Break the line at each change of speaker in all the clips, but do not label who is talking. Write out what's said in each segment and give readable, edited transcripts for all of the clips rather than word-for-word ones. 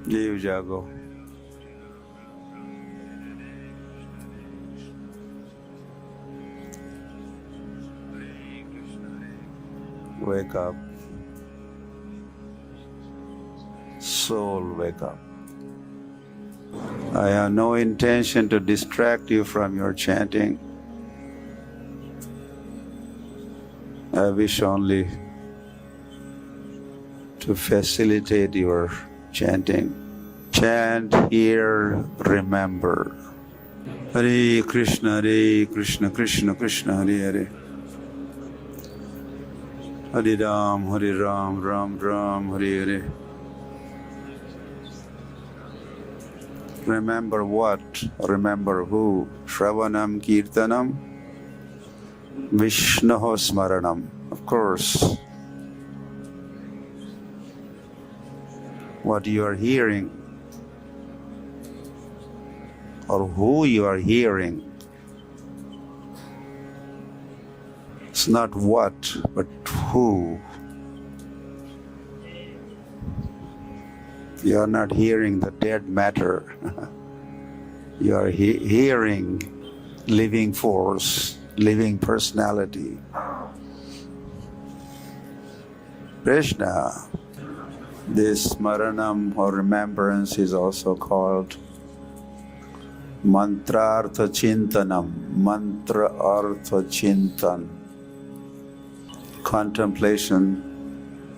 Jeev jago. Wake up. Soul, wake up. I have no intention to distract you from your chanting. I wish only to facilitate your chanting. Chant, hear, remember. Hare Krishna, Krishna Krishna, Hare Hare. Hare Ram, Ram Ram, Hare Hare. Remember what? Remember who? Shravanam Kirtanam, Vishnoho Smaranam. Of course, what you are hearing or who you are hearing, it's not what, but who. You are not hearing the dead matter. You are hearing living force, living personality. Krishna. This smaranam or remembrance is also called mantrartha chintanam, mantra artha chintan. Contemplation,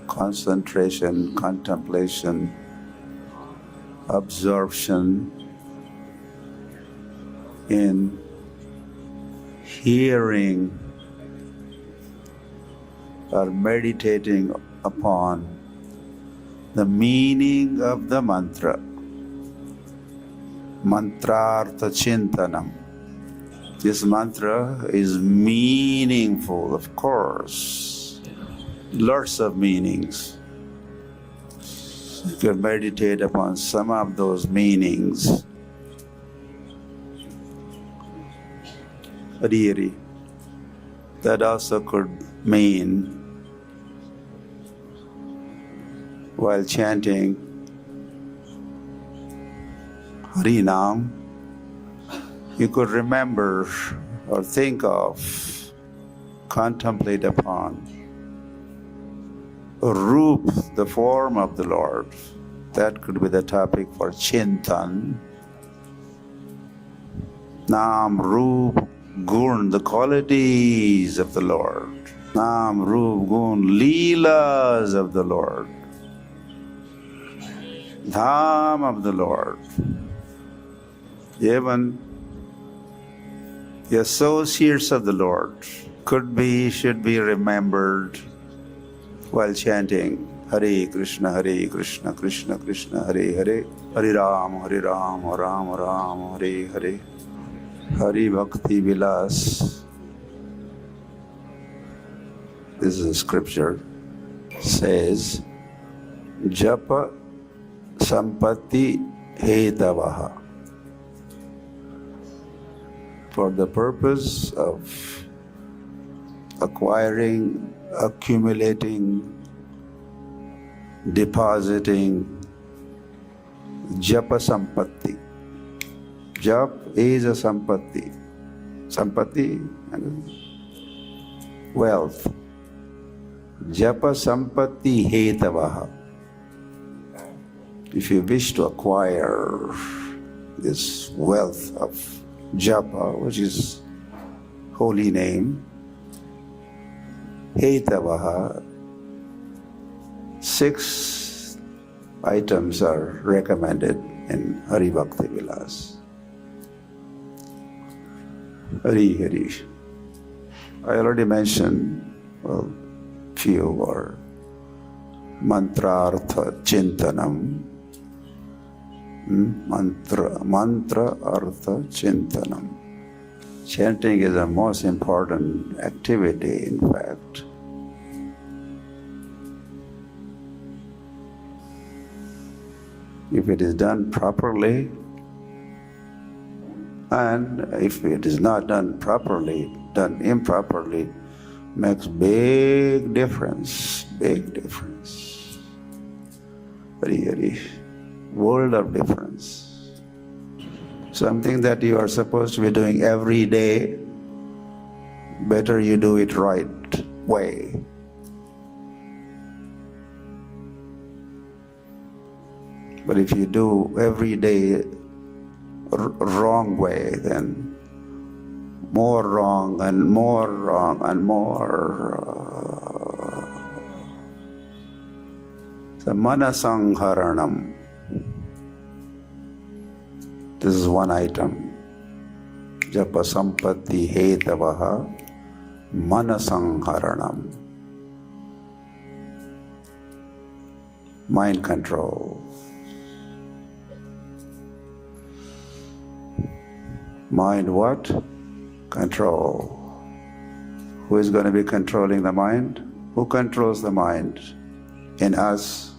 concentration, contemplation, absorption in hearing or meditating upon the meaning of the mantra. Mantrartha chintanam. This mantra is meaningful, of course. Lots of meanings. You can meditate upon some of those meanings. Hari. That also could mean, while chanting Harinam, you could remember or think of, contemplate upon Roop, the form of the Lord. That could be the topic for Chintan. Nam, Roop, Gun, the qualities of the Lord. Nam, Roop, Gun, Leelas of the Lord. Dham of the Lord. Even the associates of the Lord could be, should be remembered while chanting Hare Krishna, Krishna Krishna, Hare Hare, Hare Ram, Ram Ram, Hare Hare, Hari Bhakti Vilas. This is a scripture. Says, Japa Sampatti Hetavaha. For the purpose of acquiring, accumulating, depositing Japa Sampatti. Jap is a Sampatti. Sampatti, wealth. Japa Sampatti Hetavaha. If you wish to acquire this wealth of Japa, which is holy name, Hetavaha, 6 items are recommended in Hari Bhakti Vilas. Hari Hari. I already mentioned, well, few or mantrartha chintanam. Mantra artha chintanam. Chanting is the most important activity, in fact. If it is done properly, and if it is not done properly, done improperly, makes big difference, big difference. Hari Hari. World of difference. Something that you are supposed to be doing every day, better you do it right way. But if you do every day wrong way, then more wrong and more wrong and more. So manasangharanam. This is one item. Japa sampatti hetavaha manasangharanam. Mind control. Mind what? Control. Who is going to be controlling the mind? Who controls the mind? In us.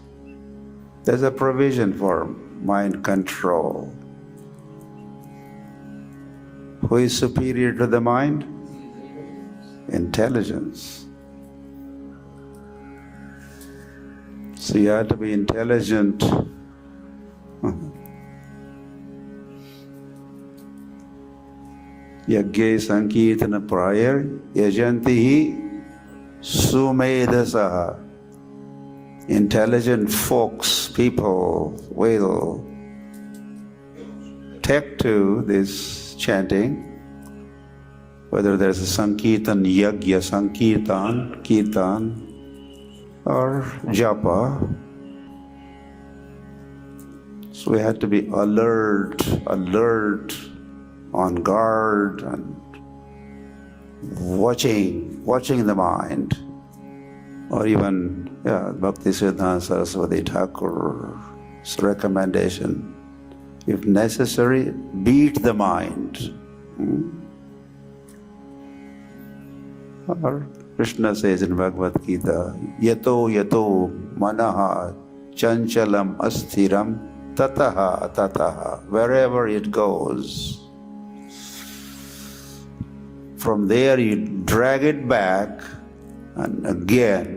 There's a provision for mind control. Who is superior to the mind? Intelligence. So you have to be intelligent. Yagye sankirtana prayer yajantihi sumedasaha. Intelligent folks, people will take to this chanting, whether there's a sankirtan, yagya, sankirtan, kirtan, or japa. So we have to be alert, on guard, and watching the mind. Or even, Bhaktisiddhanta Saraswati Thakur's recommendation, if necessary, beat the mind. Or Krishna says in Bhagavad Gita, yato manaha chanchalam asthiram tataha. Wherever it goes, from there you drag it back and again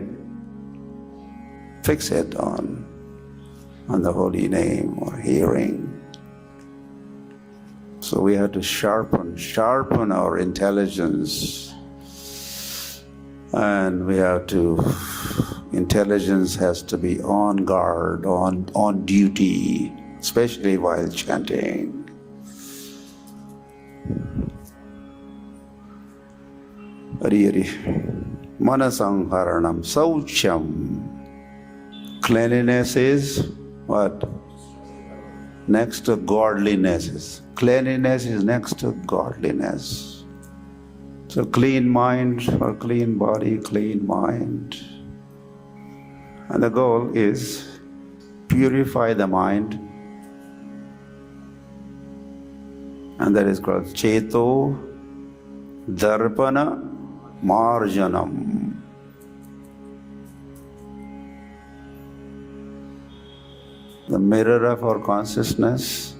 fix it on the holy name or hearing. So we have to sharpen our intelligence, and intelligence has to be on guard, on duty, especially while chanting. Hari Hari. Manasangharanam saucham. Cleanliness is what? Next to godliness. Cleanliness is next to godliness. So clean mind or clean body, clean mind. And the goal is purify the mind. And that is called Cheto Darpana Marjanam. The mirror of our consciousness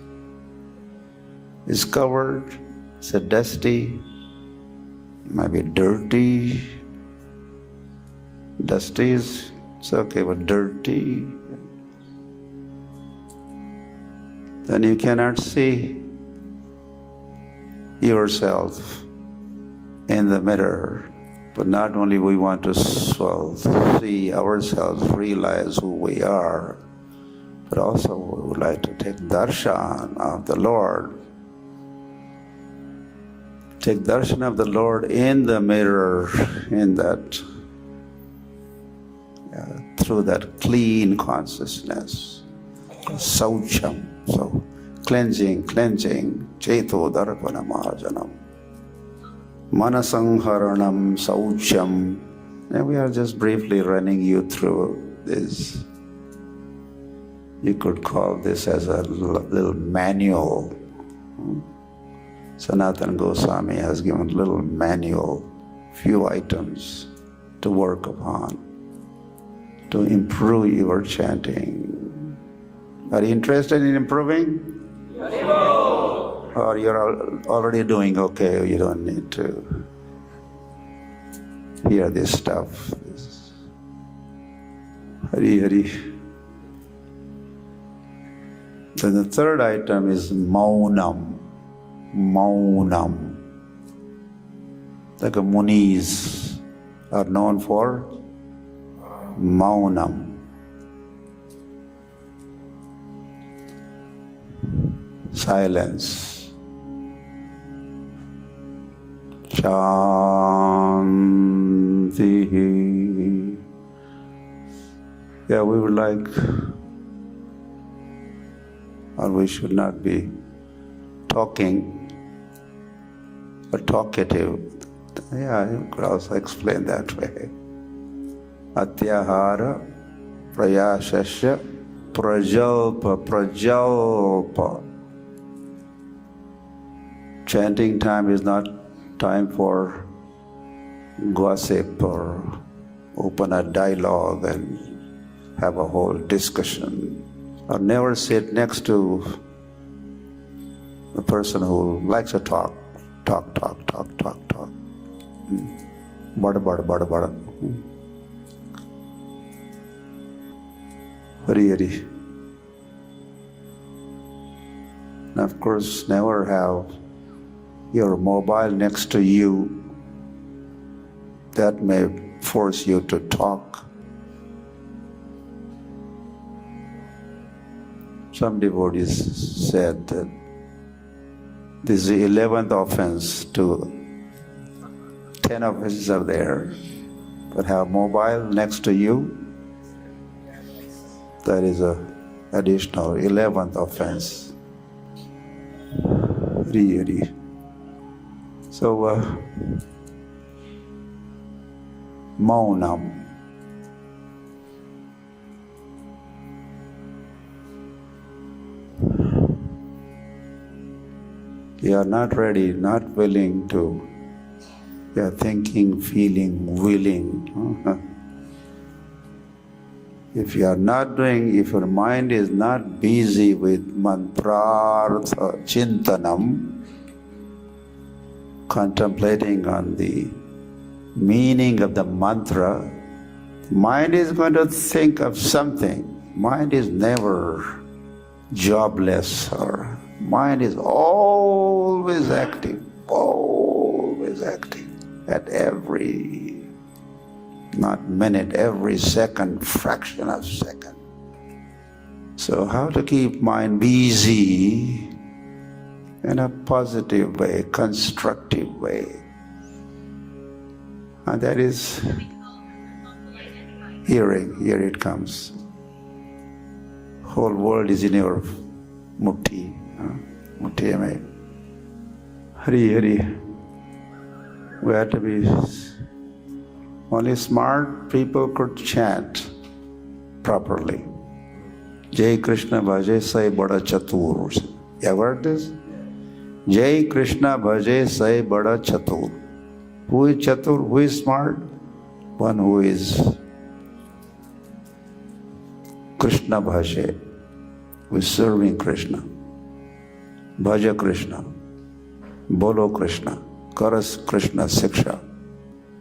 is covered, it's dusty, maybe dirty. Dusty it's okay, but dirty. Then you cannot see yourself in the mirror. But not only we want to see ourselves, realize who we are, but also we would like to take darshan of the Lord. Take darshan of the Lord in the mirror, in that, through that clean consciousness. Saucham. So cleansing, Cheto Darpana Mahajanam. Manasangharanam Saucham. And we are just briefly running you through this. You could call this as a little manual. Sanatana Goswami has given a little manual, few items to work upon, to improve your chanting. Are you interested in improving? Or you're already doing okay, you don't need to hear this stuff. Hari Hari. Then the third item is maunam. Maunam. Like the Munis are known for maunam. Silence. Chanting. Yeah, we would like, or we should not be talking or talkative. Yeah, you could also explain that way. Atyahara prayasasya prajalpa. Chanting time is not time for gossip or open a dialogue and have a whole discussion. Or never sit next to a person who likes to talk. Bada. Hari. And of course, never have your mobile next to you. That may force you to talk. Some devotees said that this is the 11th offense to 10 offenses are there, but have mobile next to you, that is a additional 11th offense. Really. So, maunam. You are not ready, not willing to. You are thinking, feeling, willing. If you are not doing, if your mind is not busy with mantrartha chintanam, contemplating on the meaning of the mantra, mind is going to think of something. Mind is never jobless, or mind is always active at every, not minute, every second, fraction of second. So how to keep mind busy in a positive way, constructive way? And that is hearing. Here it comes. Whole world is in your mukti. Mukti mein. Hari. We have to be, only smart people could chant properly. Jai Krishna bhaje sai bada chatur. You ever heard this? Jai Krishna bhaje sai bada chatur. Who is chatur? Who is smart? One who is Krishna bhaje, who is serving Krishna. Bhaja Krishna. Bolo Krishna. Karas Krishna Siksha.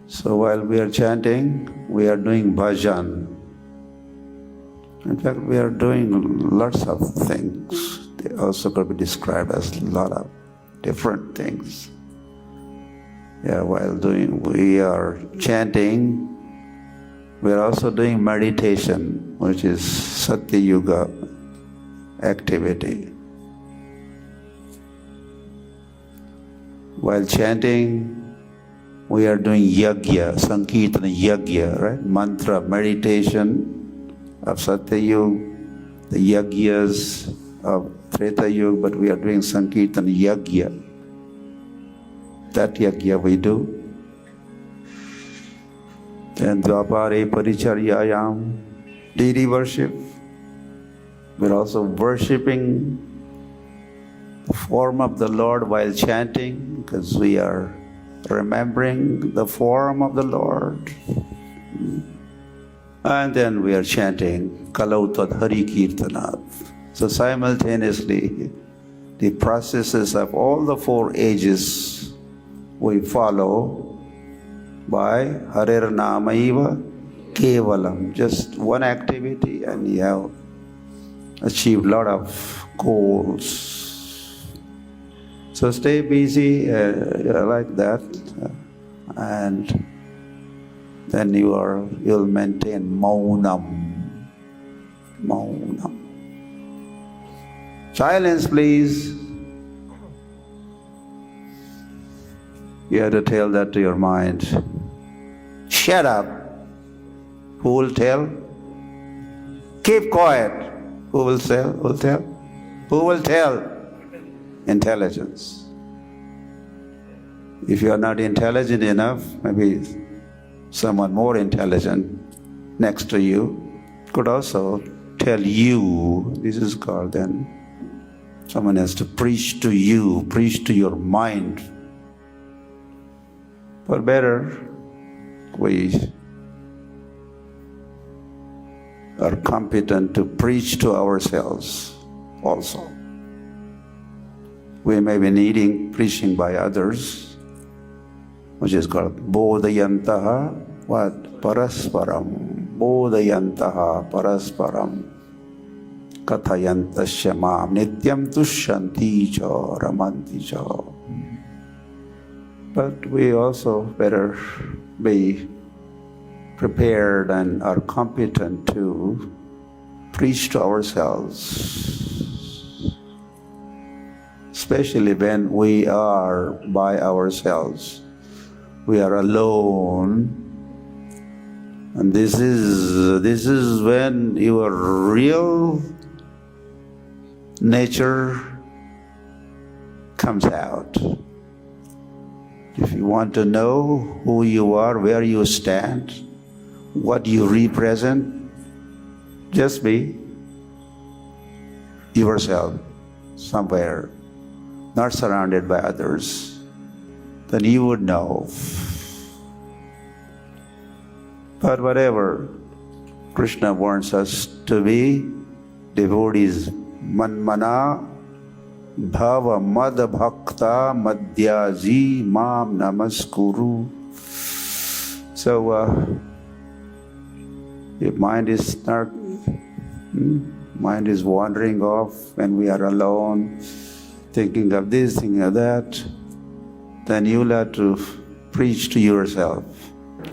So while we are chanting, we are doing bhajan. In fact, we are doing lots of things. They also could be described as a lot of different things. Yeah, while we are chanting, we are also doing meditation, which is Satya Yuga activity. While chanting, we are doing yajna, sankirtana yajna, right? Mantra, meditation of Satya Yuga, the yajnas of Treta Yuga, but we are doing sankirtana yajna. That yajna we do. And Japa and Hari, deity worship. We're also worshipping the form of the Lord while chanting, because we are remembering the form of the Lord. And then we are chanting Cultivating Hari Kirtanat. So simultaneously, the processes of all the 4 ages we follow by Harer Namaiva Kevalam, just one activity, and you have achieved a lot of goals. So stay busy like that, and then you'll maintain maunam. Maunam. Silence, please. You have to tell that to your mind. Shut up. Who will tell? Keep quiet. Who will tell? Who will tell? Who will tell? Intelligence. If you are not intelligent enough, maybe someone more intelligent next to you could also tell you. This is called then. Someone has to preach to you, preach to your mind. But better, we are competent to preach to ourselves also. We may be needing preaching by others, which is called bodhayantaha, what? Parasparam. Bodhayantaha parasparam. Kathayantasya mam nityam tushyanti cha ramanti cha. But we also better be prepared and are competent to preach to ourselves, especially when we are by ourselves. We are alone, and this is when your real nature comes out. If you want to know who you are, where you stand, what you represent, just be yourself somewhere, not surrounded by others. Then you would know. But whatever, Krishna wants us to be devotees. Manmana bhava mad bhakta madhyaji mam namaskuru. So if mind is wandering off when we are alone, thinking of this, thinking of that, then you'll have to preach to yourself,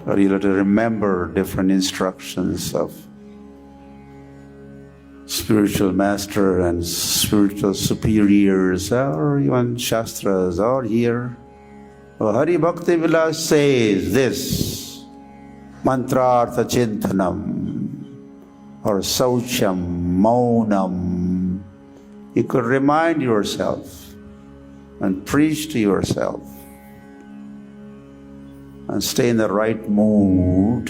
or you'll have to remember different instructions of spiritual master and spiritual superiors, or even shastras, or here. Hari Bhakti Vilas says this, mantrartha chintanam, or saucham, maunam. You could remind yourself and preach to yourself and stay in the right mood.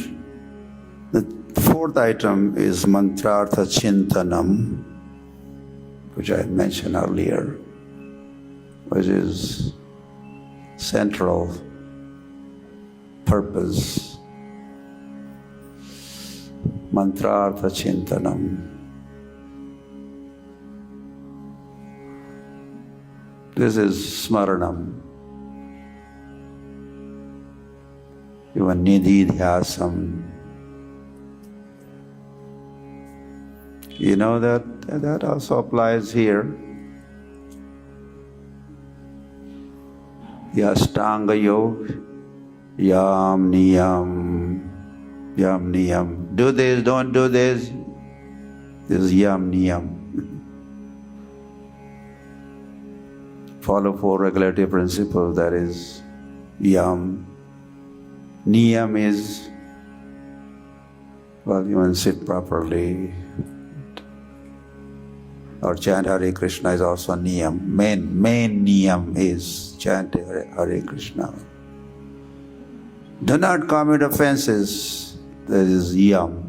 The fourth item is mantrartha chintanam, which I mentioned earlier, which is central purpose. Mantrartha chintanam. This is smaranam. Even nididhyasam. You know that also applies here. Yastanga yoga, yam niyam, yam niyam. Do this, don't do this. This is yam niyam. Follow four regulative principles, that is yam. Niyam is, well, you must sit properly. Or chant Hare Krishna is also niyam. Main niyam is chant Hare Krishna. Do not commit offenses. That is yam.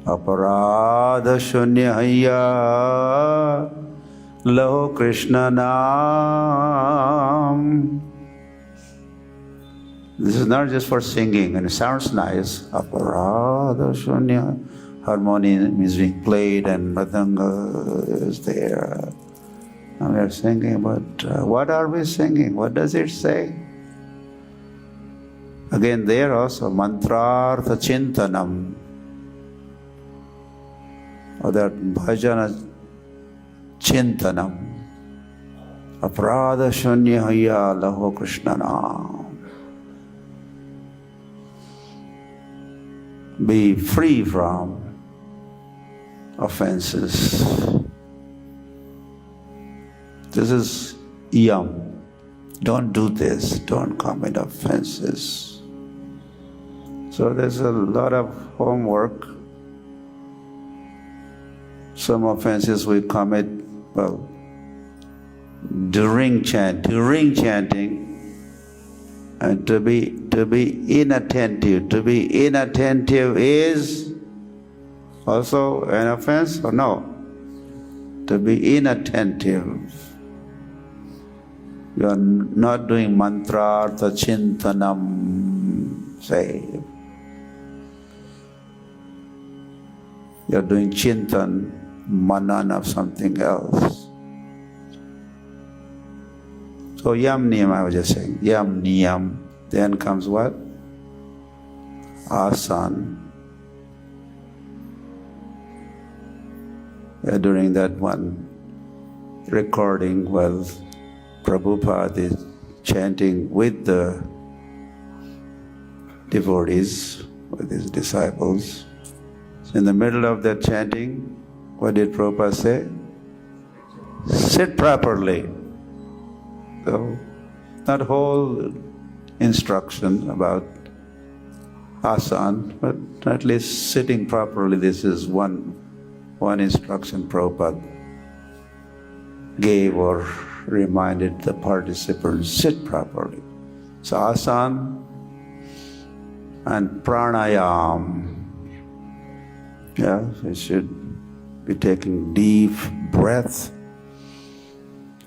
Aparadha shunya hayya laho Krishna naam. This is not just for singing, and it sounds nice. Aparadha shunya. Harmonium is being played and mridanga is there. And we are singing, but what are we singing? What does it say? Again, there also, mantrartha chintanam. or that bhajana chintanam, aprada shunyaya laho Krishna nam. Be free from offenses. This is yam. Don't do this, don't commit offenses. So there's a lot of homework. Some offenses we commit, well, during chanting, and to be inattentive. To be inattentive is also an offense or no? To be inattentive. You are not doing mantra, artha, chintanam, say. You are doing chintan, manan of something else. So yam niyam, I was just saying, yam niyam. Then comes what? Asan. During that one recording, well, Prabhupada is chanting with the devotees, with his disciples. So in the middle of that chanting, what did Prabhupada say? Sit properly. So, not whole instruction about asan, but at least sitting properly. This is one instruction Prabhupada gave or reminded the participants, sit properly. So asan and pranayam. Yeah, you should be taking deep breath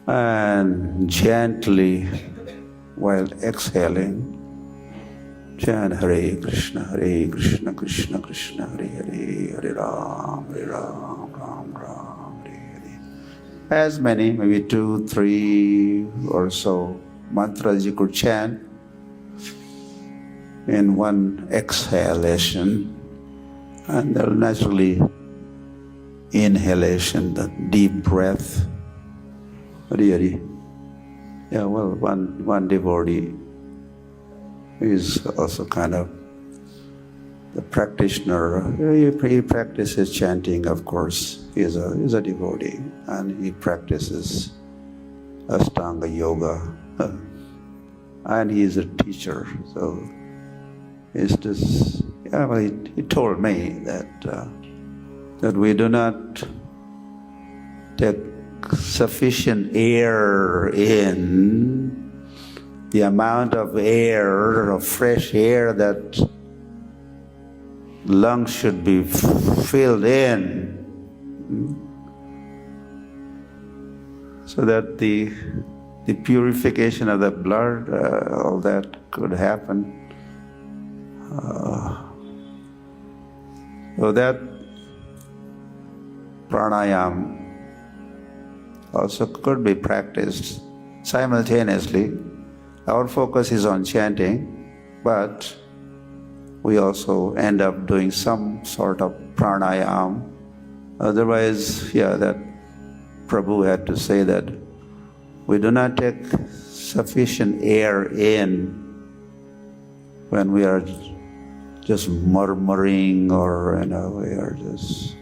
and gently, while exhaling, chant Hare Krishna, Krishna Krishna, Hare Hare, Hare Ram, Ram Ram, Hare Hare. As many, maybe 2, 3 or so mantras you could chant in one exhalation, and then naturally inhalation, the deep breath. Hare Hare. Yeah, well, one devotee is also kind of the practitioner. He practices chanting, of course. He's a devotee, and he practices Ashtanga yoga, and he is a teacher. So it's just, yeah, well, he told me that we do not take sufficient air in, the amount of air, of fresh air that lungs should be filled in, so that the purification of the blood, all that could happen. So that pranayam also could be practiced simultaneously. Our focus is on chanting, but we also end up doing some sort of pranayam. Otherwise, yeah, that Prabhu had to say that we do not take sufficient air in when we are just murmuring, or we are just,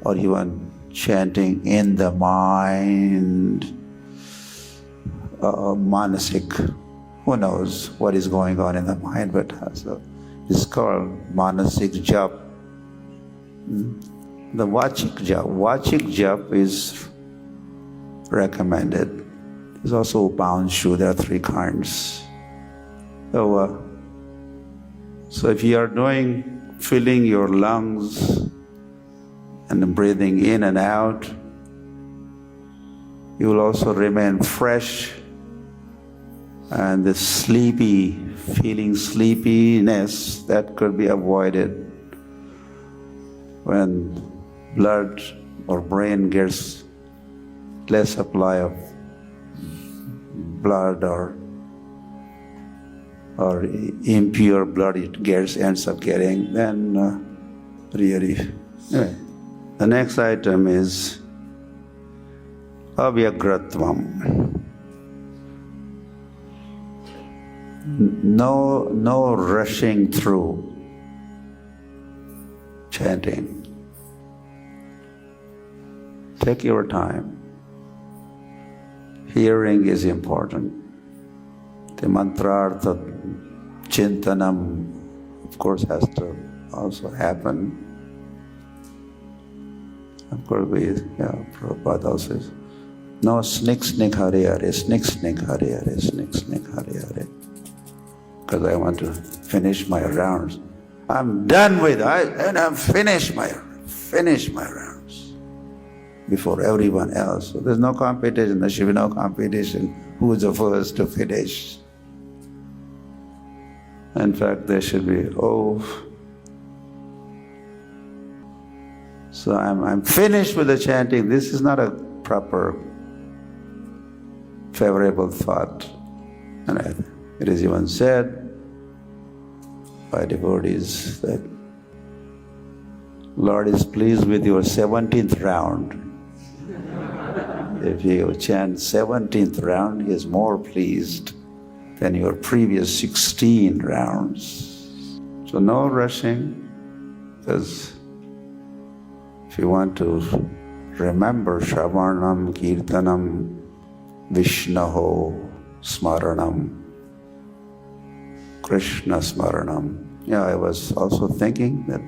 or even chanting in the mind, manasik. Who knows what is going on in the mind, but so it's called manasik jap. The vachik jap is recommended. There's also upanshu. There are 3 kinds. So if you are filling your lungs and breathing in and out, you will also remain fresh, and the sleepiness, that could be avoided when blood or brain gets less supply of blood or impure blood ends up getting, then really, anyway. The next item is avyagratvam. No rushing through chanting. Take your time. Hearing is important. The mantrartha chintanam, of course, has to also happen. Of course, Prabhupada also says, no snick Hari Hari, snick Hari Hari, snick Hari Hari. Because I want to finish my rounds. I'm done with it, and I'm finished my rounds before everyone else. So there's no competition. There should be no competition. Who is the first to finish? In fact, there should be, so I'm finished with the chanting. This is not a proper, favorable thought. And it is even said by devotees that Lord is pleased with your 17th round. If you chant 17th round, He is more pleased than your previous 16 rounds. So no rushing, because if you want to remember Shravanam, Kirtanam, Vishnaho, Smaranam, Krishna Smaranam. I was also thinking that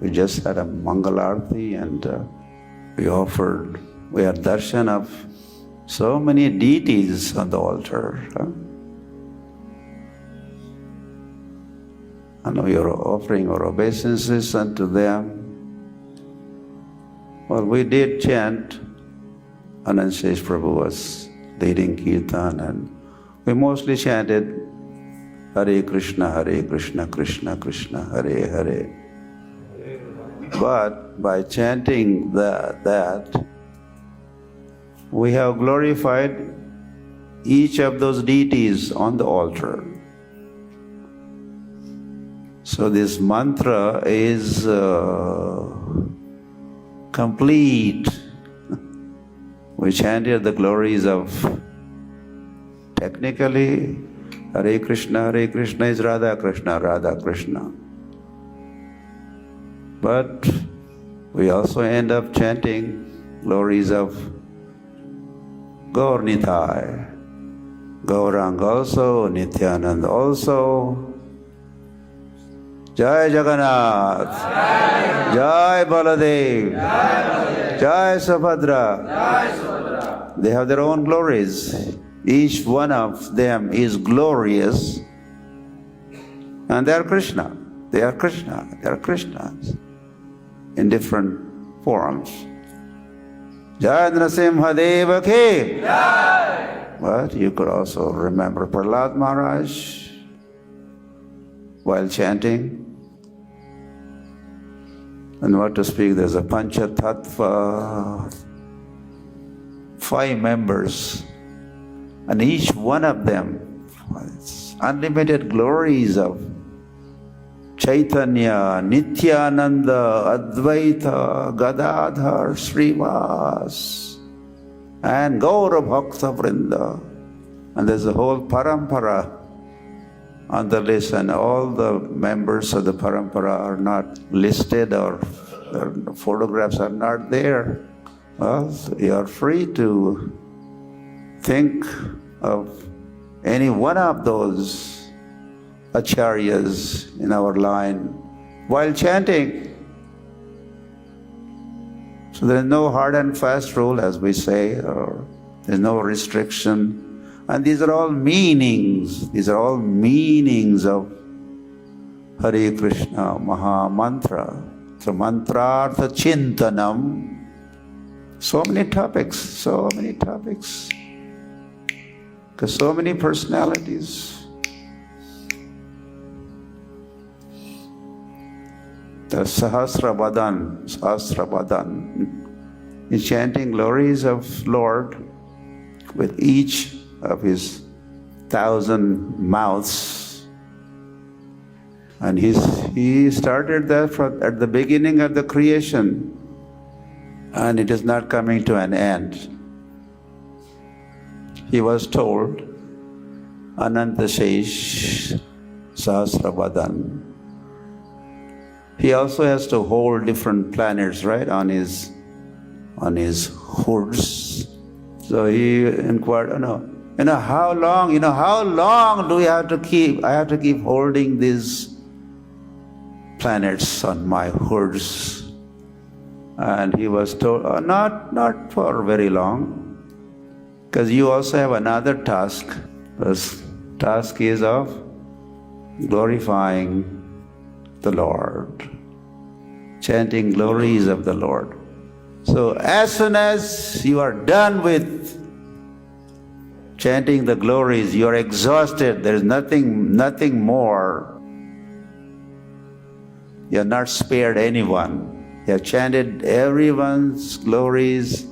we just had a Mangalarti and we had darshan of so many deities on the altar. And we are offering our obeisances unto them. Well, we did chant. Anand Shesh Prabhu was leading Kirtan, and we mostly chanted Hare Krishna, Krishna Krishna, Hare Hare. But by chanting that, we have glorified each of those deities on the altar. So this mantra is complete. We chanted the glories of, technically, Hare Krishna is Radha Krishna. But we also end up chanting glories of Gaur Nitai, Gaurang also, Nityanand also, Jai Jagannath, Jai Baladev, Jai Subhadra. They have their own glories. Each one of them is glorious, and they are Krishna. They are Krishnas in different forms. Jai Narasimha Deva Ki. But you could also remember Prahlad Maharaj while chanting. And what to speak, there's a Pancha Tattva, 5 members, and each one of them has unlimited glories of Chaitanya, Nityananda, Advaita, Gadadhar, Srivas, and Gaura Bhakta Vrinda. And there's a whole parampara on the list, and all the members of the parampara are not listed, or their photographs are not there. Well, you are free to think of any one of those acharyas in our line while chanting. So there is no hard and fast rule, as we say, or there's no restriction. And these are all meanings. These are all meanings of Hare Krishna Maha Mantra. So mantrartha chintanam. So many topics. Because so many personalities. The Sahasravadan is chanting glories of Lord with each of His 1,000 mouths. And he started that at the beginning of the creation. and it is not coming to an end. He was told, Anantashesh Sahasravadan. He also has to hold different planets, right, on his hoods. So he inquired, how long do we have to keep? I have to keep holding these planets on my hoods. And he was told, not for very long, because you also have another task. This task is of glorifying the Lord, chanting glories of the Lord. So as soon as you are done with chanting the glories, you are exhausted, there is nothing more. You have not spared anyone. You have chanted everyone's glories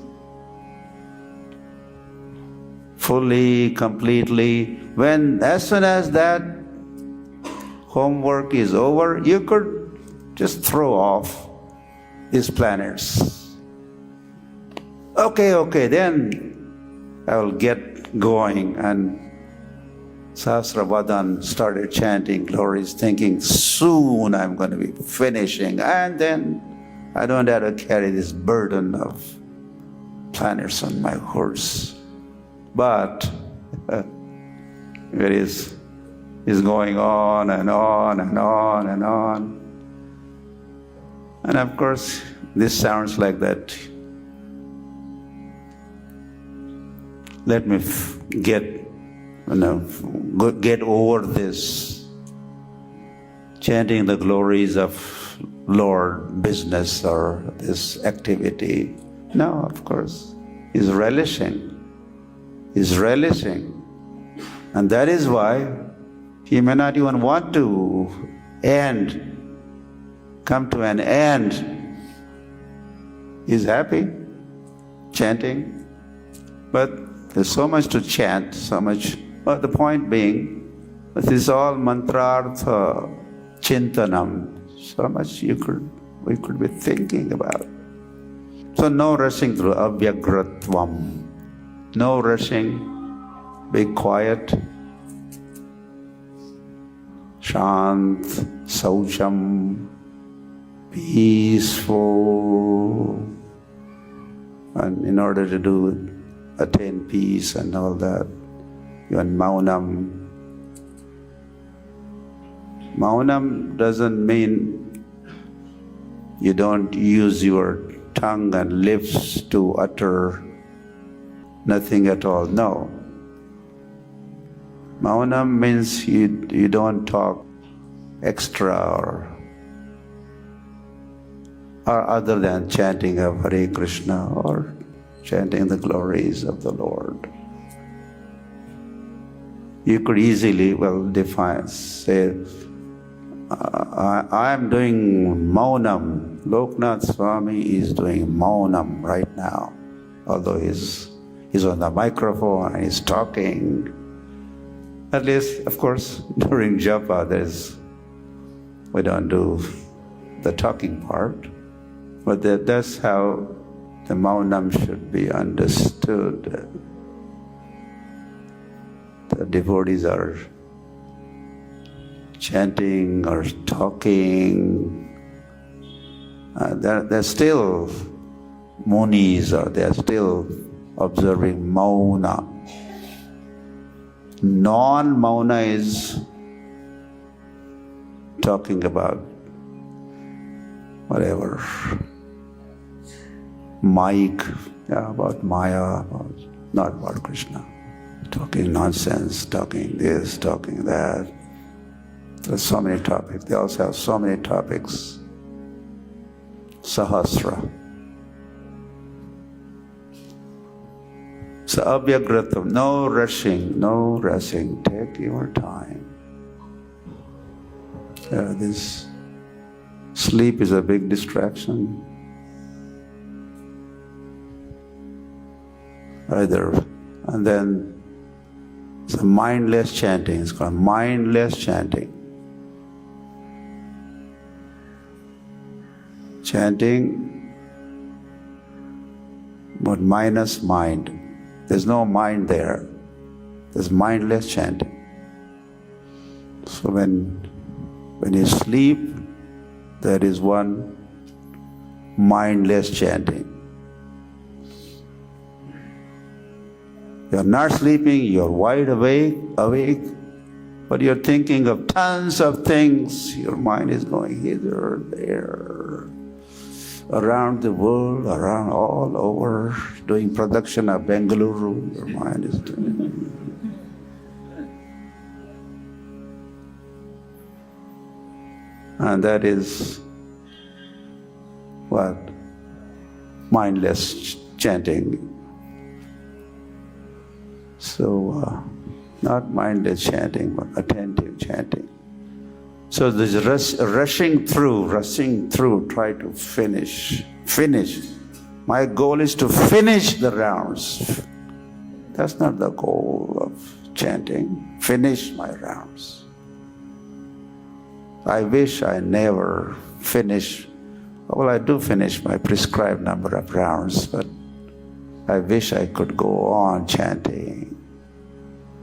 fully, completely. As soon as that homework is over, you could just throw off these planets. Okay, then I will get going. And Sahasravadan started chanting glories, thinking, soon I'm going to be finishing, and then I don't have to carry this burden of planets on my horse. But it is going on and on and on and on. And of course, this sounds like that. Let me get over this chanting the glories of Lord business or this activity. No, of course, he's relishing. And that is why he may not even want to come to an end. He's happy chanting, but there's so much to chant, so much. But the point being, this is all mantrartha chintanam. So much we could be thinking about. So no rushing through avyagratvam. No rushing. Be quiet. Shant, saucham, peaceful. And in order to attain peace and all that, you want maunam. Maunam doesn't mean you don't use your tongue and lips to utter nothing at all. No. Maunam means you don't talk extra or other than chanting of Hare Krishna or chanting the glories of the Lord. You could easily, say, I am doing maunam. Lokanath Swami is doing maunam right now. Although he's on the microphone and he's talking. At least, of course, during Japa, we don't do the talking part. But that's how the maunam should be understood. The devotees are chanting or talking. They're still munis, or they're still observing mauna. Non-mauna is talking about whatever. About Maya, not about Krishna. Talking nonsense, talking this, talking that. There's so many topics. They also have so many topics. Sahasra. So abhyagratam, no rushing. Take your time. This sleep is a big distraction. And then it's a mindless chanting. It's called mindless chanting. Chanting but minus mind. There's no mind there. There's mindless chanting. So when you sleep, there is one mindless chanting. You're not sleeping, you're wide awake, but you're thinking of tons of things. Your mind is going hither, there, around the world, around all over, doing production of Bengaluru. Your mind is doing. And that is what? Mindless chanting. So, not mindless chanting, but attentive chanting. So this rushing through, try to finish. My goal is to finish the rounds. That's not the goal of chanting. Finish my rounds. I wish I never finish. Well, I do finish my prescribed number of rounds, but I wish I could go on chanting.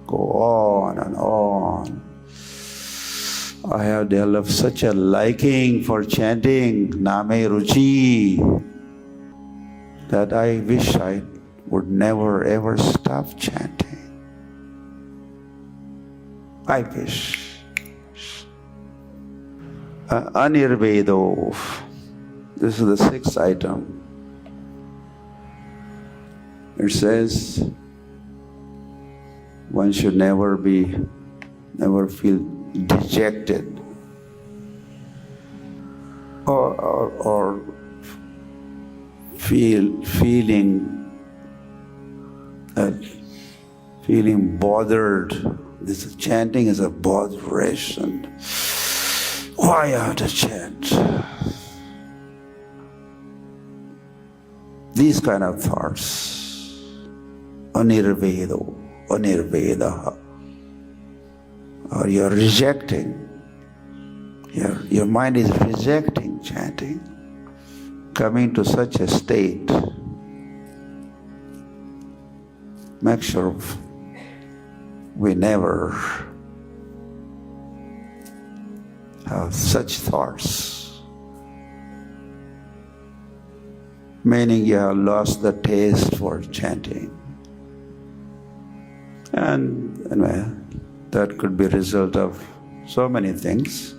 Go on and on. I have developed such a liking for chanting, Name Ruchi, that I wish I would never ever stop chanting. I wish. Anirvedo. This is the sixth item. It says, one should never feel dejected or feeling bothered. This chanting is a botheration. Why I have to chant? These kind of thoughts. Anirvedo. Or you're rejecting. Your mind is rejecting chanting. Coming to such a state, make sure we never have such thoughts. Meaning you have lost the taste for chanting. And anyway, that could be a result of so many things.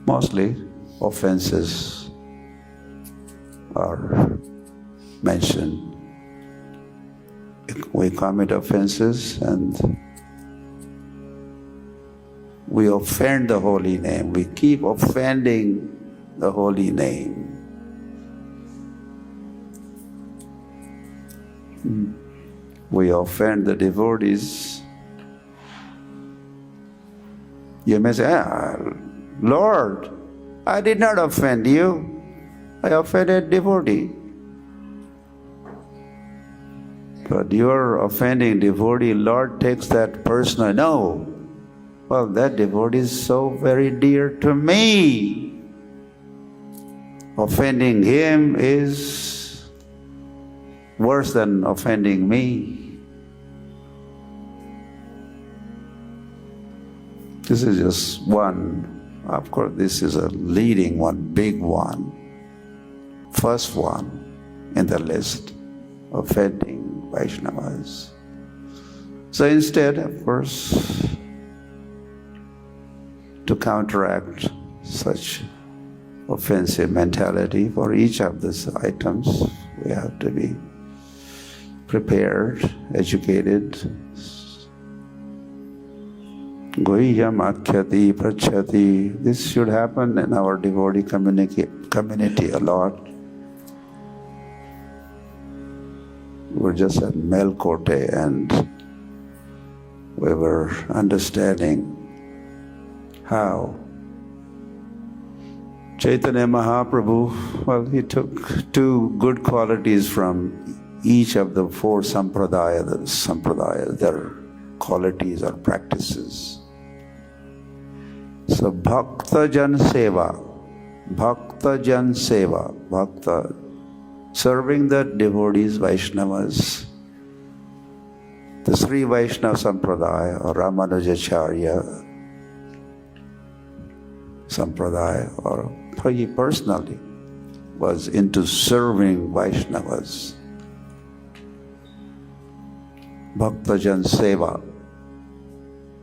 Mostly offenses are mentioned. We commit offenses and we offend the holy name. We keep offending the holy name. We offend the devotees. You may say, Lord, I did not offend you. I offended devotee. But you're offending devotee, Lord takes that personal. No. Well, that devotee is so very dear to me. Offending him is worse than offending me. This is just one. Of course, this is a leading one, big one. First one in the list, offending Vaishnavas. So instead, of course, to counteract such offensive mentality for each of these items, we have to be prepared, educated. Goyam akhyati prachati. This should happen in our devotee community a lot. We're just at Melkote and we were understanding how Chaitanya Mahaprabhu, well, he took two good qualities from each of the four sampradayas, their qualities or practices. So Bhakta Jan Seva, Bhakta Jan Seva, Bhakta, serving the devotees, Vaishnavas, the Sri Vaishnava Sampradaya or Ramanujacharya Sampradaya, or he personally was into serving Vaishnavas. Bhakta Jan Seva.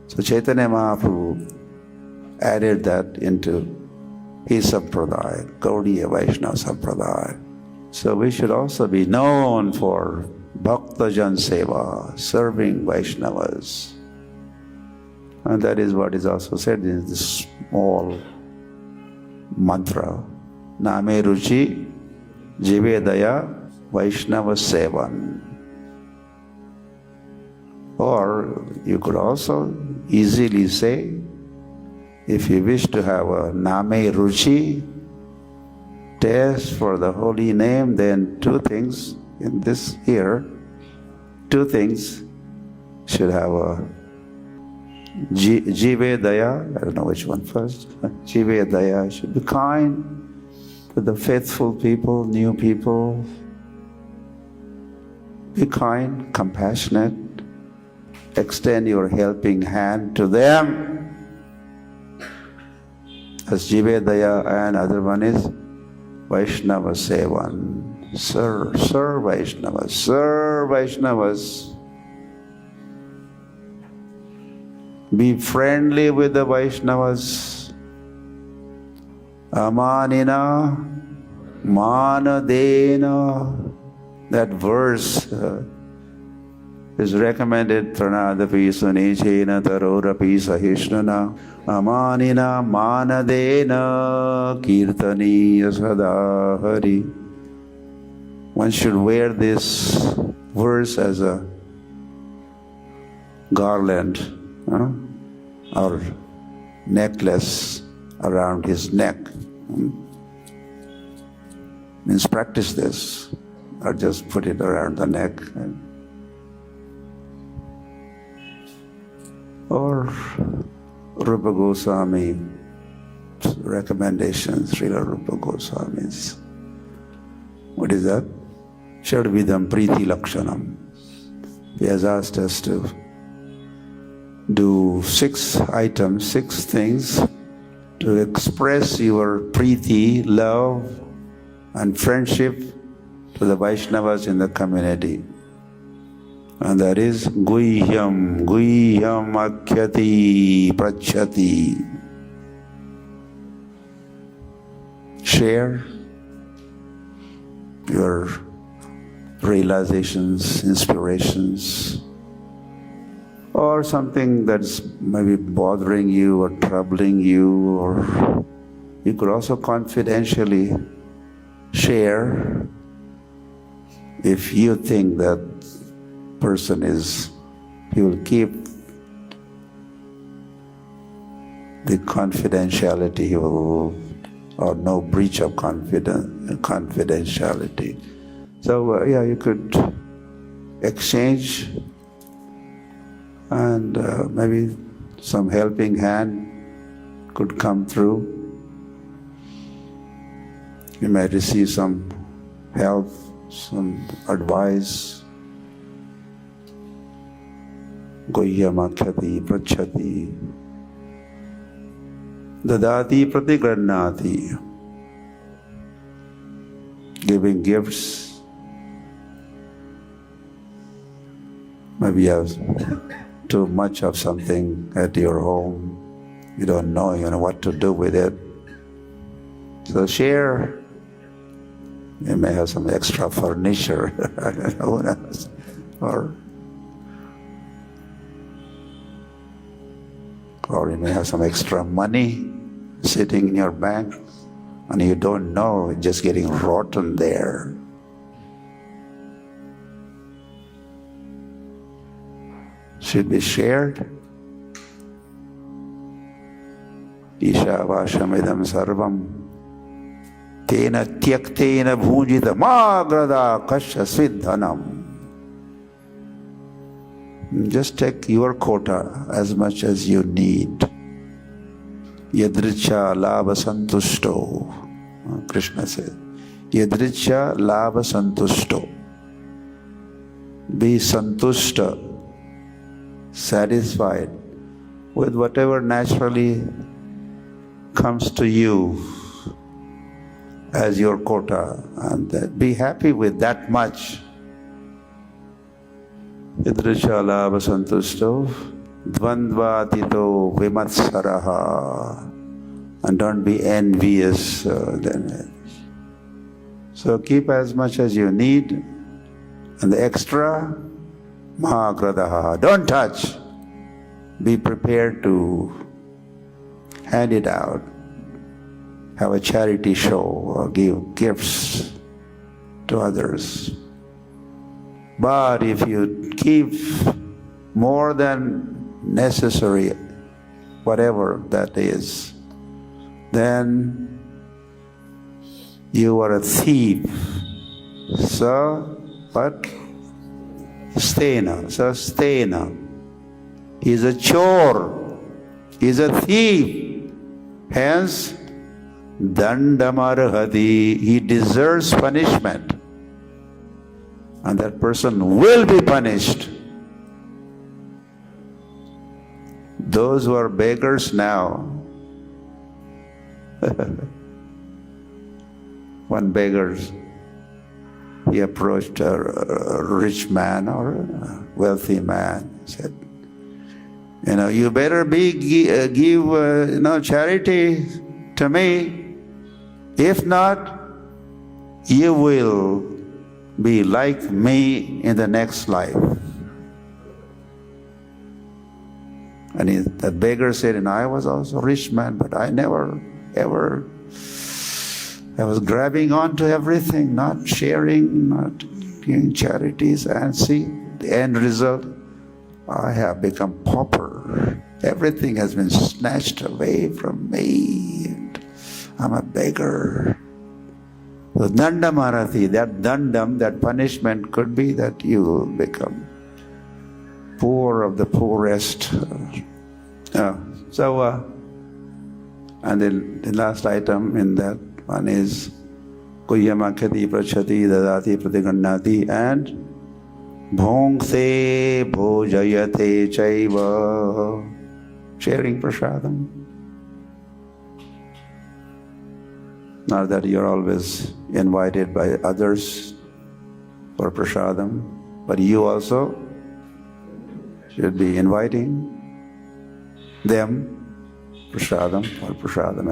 So Chaitanya Mahaprabhu added that into his Sampradaya, Gaudiya Vaishnava Sampradaya. So we should also be known for Bhakta Jan Seva, serving Vaishnavas. And that is what is also said in this small mantra, Name Ruchi Jivedaya Vaishnava Sevan. Or you could also easily say, if you wish to have a Name Ruchi, taste for the holy name, then two things in this here, two things should have a Jivedaya, I don't know which one first. Jivedaya should be kind to the faithful people, new people. Be kind, compassionate. Extend your helping hand to them. As Jivedaya, and other one is Vaishnava Sevan. Serve Vaishnavas, serve Vaishnavas. Be friendly with the Vaishnavas. Amanina, manadena. That verse is recommended. Pranadapi sunechena tarorapi sahishnana. Amanina manadena kirtaniya sada hari. One should wear this verse as a garland, or necklace around his neck. Means practice this, or just put it around the neck. Or Rupa Goswami recommendations, Srila Rupa Goswami's. What is that? Shadvidam Priti Lakshanam. He has asked us to do 6 items, 6 things to express your priti, love and friendship to the Vaishnavas in the community. And that is Guhyam, Guhyam Akhyati Prachati. Share your realizations, inspirations, or something that's maybe bothering you or troubling you, or you could also confidentially share if you think that person he will keep the confidentiality, or no breach of confidentiality. So you could exchange, and maybe some helping hand could come through. You may receive some help, some advice. Guhyamakhati prachati dadati pratigranati. Giving gifts. Maybe you have too much of something at your home. You don't know, what to do with it. So share. You may have some extra furniture. I don't know what else. Or you may have some extra money sitting in your bank and you don't know, it's just getting rotten there. Should be shared. Isha vashamidam sarvam tena tyaktena bhunjita magrada kasha siddhanam. Just take your quota as much as you need. Yadricha labha santushto Krishna says, Yadricha labha santushto. Be santushta, satisfied with whatever naturally comes to you as your quota, and be happy with that much. Yadricha labha santushto, dvandvatito vimatsaraha. And don't be envious. So keep as much as you need, and the extra, mahagradaha, don't touch. Be prepared to hand it out, have a charity show, or give gifts to others. But if you keep more than necessary, whatever that is, then you are a thief. So, what? Sustena. He's a chore. He's a thief. Hence, dandamarhati. He deserves punishment. And that person will be punished. Those who are beggars now, one beggar, he approached a rich man or a wealthy man. He said, you better give charity to me. If not, you will be like me in the next life. And that beggar said, I was also a rich man, but I never ever, I was grabbing onto everything, not sharing, not giving charities, and see the end result. I have become pauper. Everything has been snatched away from me, and I'm a beggar. So dandamarati, that dandam, that punishment could be that you will become poor of the poorest. And the last item in that one is Kuyamakati prachati dadati pratigannati and bhongse bhojayate chaiva. Sharing prasadam. Not that you're always invited by others for prasadam, but you also should be inviting them prasadam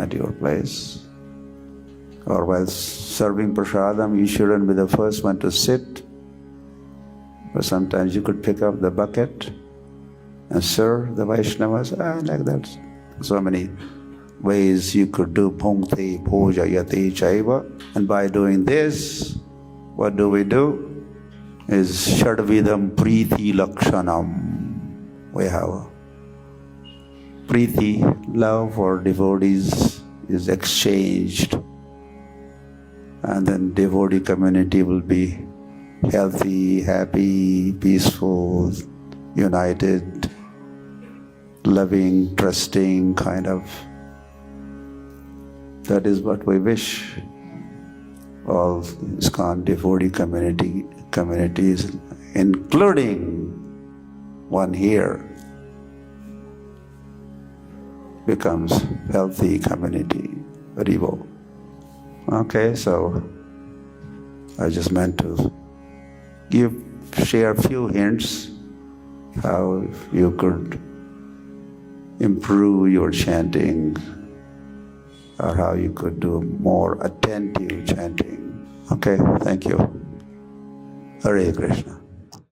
at your place. Or while serving prasadam, you shouldn't be the first one to sit. But sometimes you could pick up the bucket and serve the Vaishnavas, like that. So many ways you could do bhungte bhojayate chaiva. And by doing this, what do? Is shadvidam priti lakshanam. We have priti, love for devotees, is exchanged. And then devotee community will be healthy, happy, peaceful, united, loving, trusting kind of. That is what we wish all ISKCON devotee communities, including one here, becomes healthy community. Haribo. Okay, so I just meant to share a few hints how you could improve your chanting, or how you could do more attentive chanting. Okay, thank you. Hare Krishna.